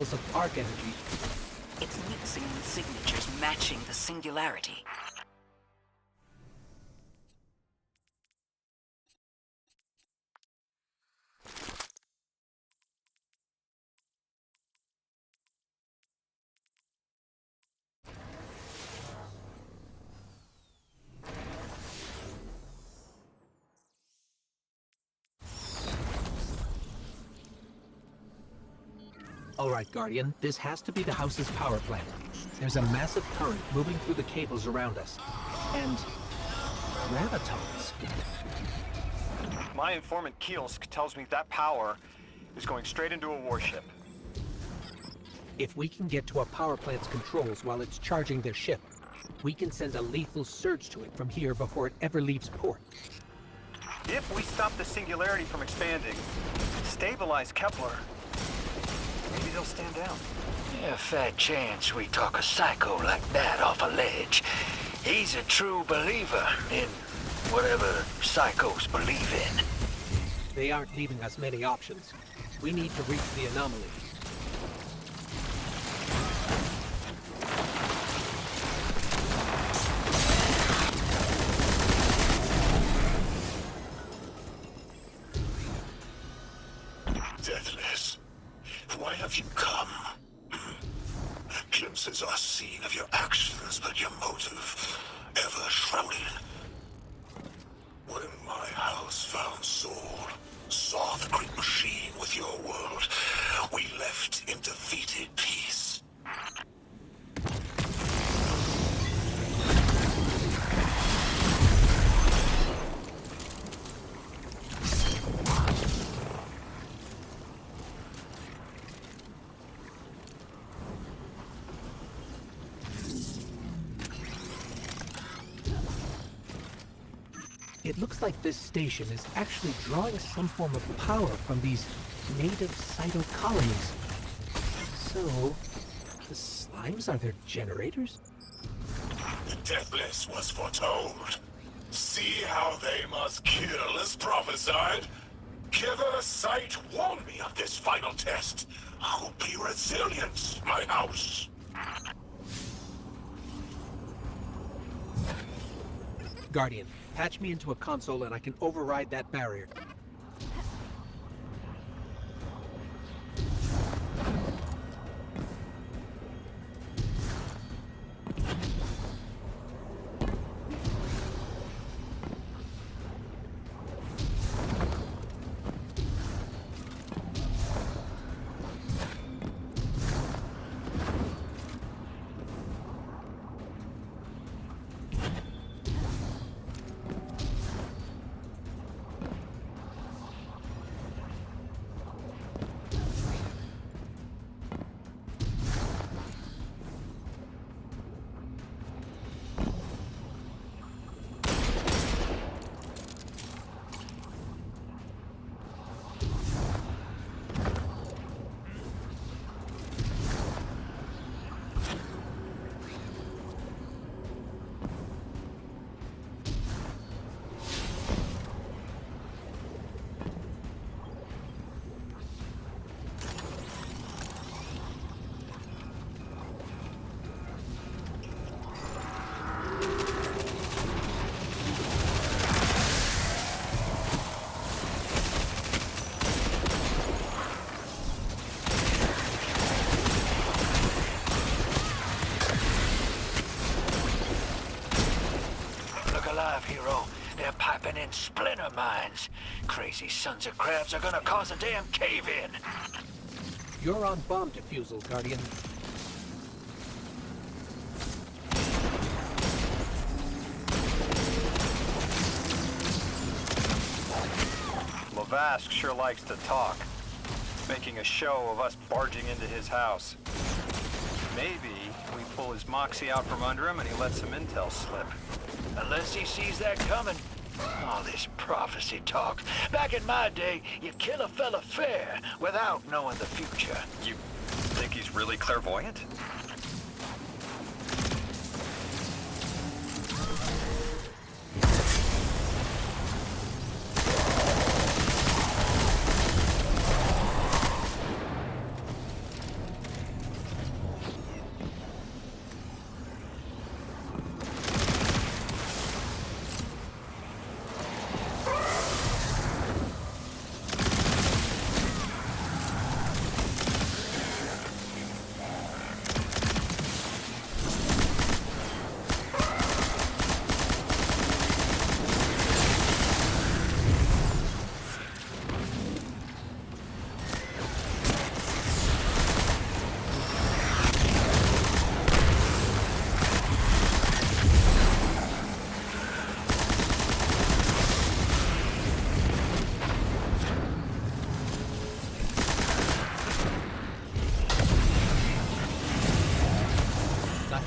of arc energy. It's mixing with signatures matching the singularity. All right, Guardian, this has to be the house's power plant. There's a massive current moving through the cables around us. And gravitons. My informant Kielsk tells me that power is going straight into a warship. If we can get to a power plant's controls while it's charging their ship, we can send a lethal surge to it from here before it ever leaves port. If we stop the singularity from expanding, stabilize Kepler, maybe they'll stand down. Yeah, fat chance we talk a psycho like that off a ledge. He's a true believer in whatever psychos believe in. They aren't leaving us many options. We need to reach the anomaly. Deathless, why have you come? Glimpses are seen of your actions, but your motive ever shrouded. When my house found Soul, saw the great machine with your world, we left in defeated peace. It looks like this station is actually drawing some form of power from these native cyto colonies. So, the slimes are their generators? The Deathless was foretold. See how they must kill as prophesied? Giver Sight warned me of this final test. I'll be resilient, my house. Guardian, patch me into a console and I can override that barrier. Alive, hero. They're piping in splinter mines. Crazy sons of crabs are gonna cause a damn cave-in. You're on bomb defusal, Guardian. Lavask sure likes to talk, making a show of us barging into his house. Maybe we pull his moxie out from under him and he lets some intel slip. Unless he sees that coming. All this prophecy talk. Back in my day, you kill a fella fair without knowing the future. You think he's really clairvoyant?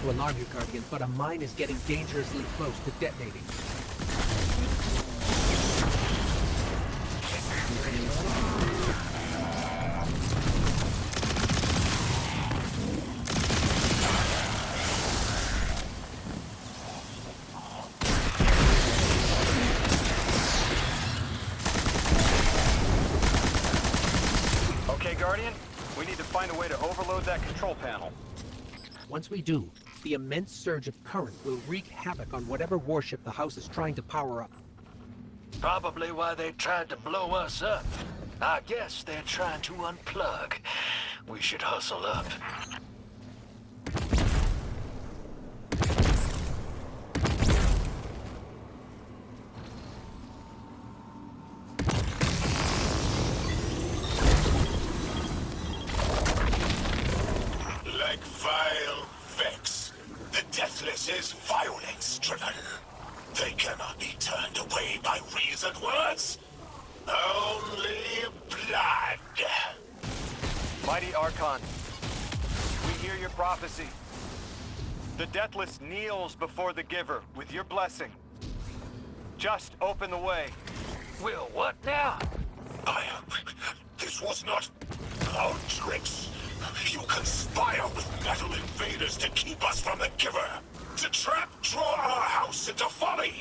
to alarm you, Guardian, but a mine is getting dangerously close to detonating. Okay, Guardian, we need to find a way to overload that control panel. Once we do, the immense surge of current will wreak havoc on whatever warship the house is trying to power up. Probably why they tried to blow us up. I guess they're trying to unplug. We should hustle up. Like vile Vex, the Deathless is violence-driven. They cannot be turned away by reasoned words. Only blood. Mighty Archon, we hear your prophecy. The Deathless kneels before the Giver with your blessing. Just open the way. Will what now? This was not our tricks. You conspire with metal invaders to keep us from the Giver. To draw our house into folly.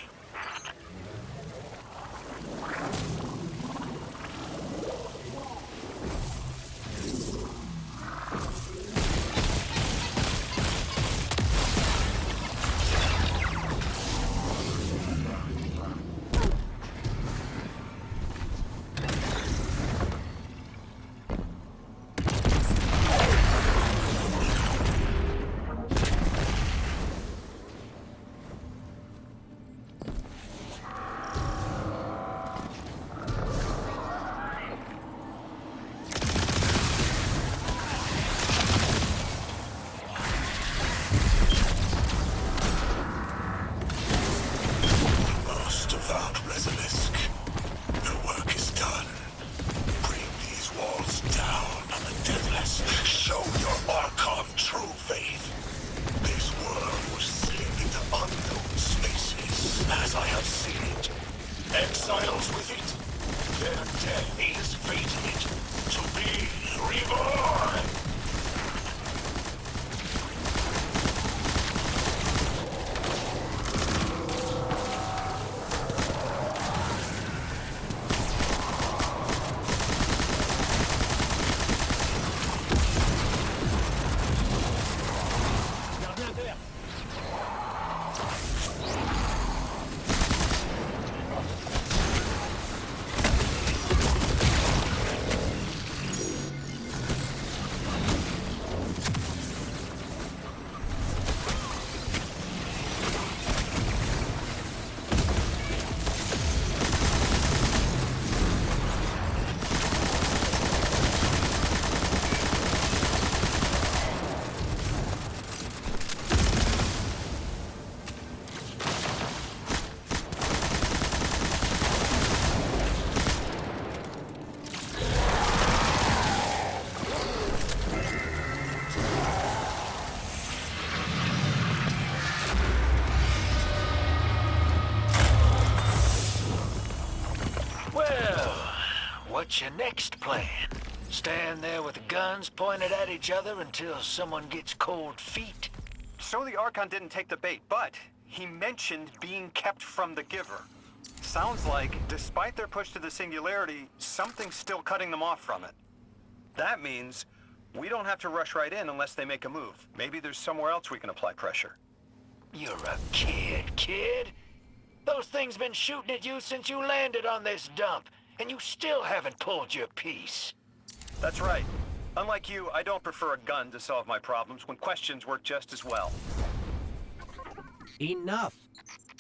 Exiles with it. Their death is fated to be reborn. What's your next plan? Stand there with the guns pointed at each other until someone gets cold feet? So the Archon didn't take the bait, but he mentioned being kept from the Giver. Sounds like, despite their push to the Singularity, something's still cutting them off from it. That means we don't have to rush right in unless they make a move. Maybe there's somewhere else we can apply pressure. You're a kid. Those things been shooting at you since you landed on this dump, and you still haven't pulled your piece. That's right. Unlike you, I don't prefer a gun to solve my problems when questions work just as well. Enough!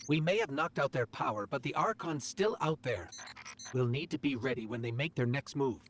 We may have knocked out their power, but the Archon's still out there. We'll need to be ready when they make their next move.